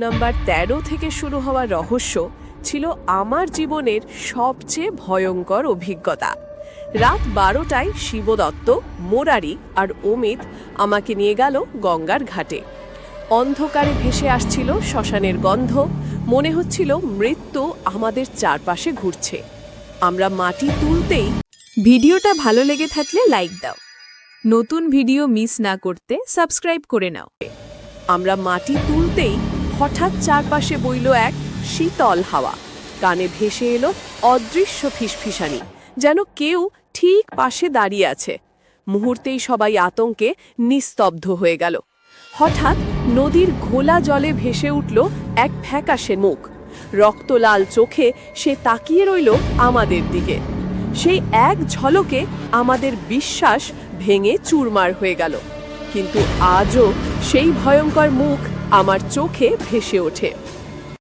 Number ১৩ থেকে শুরু হওয়া রহস্য ছিল আমার জীবনের সবচেয়ে ভয়ঙ্কর অভিজ্ঞতা। রাত ১২টায় শিবদত্ত, মোরারি আর অমিত আমাকে নিয়ে গেল গঙ্গার ঘাটে। অন্ধকারে ভেসে আসছিল শ্মশানের গন্ধ, মনে হচ্ছিল মৃত্যু আমাদের চারপাশে ঘুরছে। আমরা মাটি তুলতেই। ভিডিওটা ভালো লেগে থাকলে লাইক দাও, নতুন ভিডিও মিস না করতে সাবস্ক্রাইব করে নাও। আমরা মাটি তুলতেই হঠাৎ চারপাশে বইল এক শীতল হাওয়া। কানে ভেসে এলো অদৃশ্য ফিসফিসানি, যেন কেউ ঠিক পাশে দাঁড়িয়ে আছে। মুহূর্তেই সবাই আতঙ্কে নিস্তব্ধ হয়ে গেল। হঠাৎ নদীর ঘোলা জলে ভেসে উঠল এক ফ্যাকাশে মুখ। রক্তলাল চোখে সে তাকিয়ে রইল আমাদের দিকে। সেই এক ঝলকে আমাদের বিশ্বাস ভেঙে চুরমার হয়ে গেল। কিন্তু আজও সেই ভয়ঙ্কর মুখ আমার চোখে ভেসে ওঠে।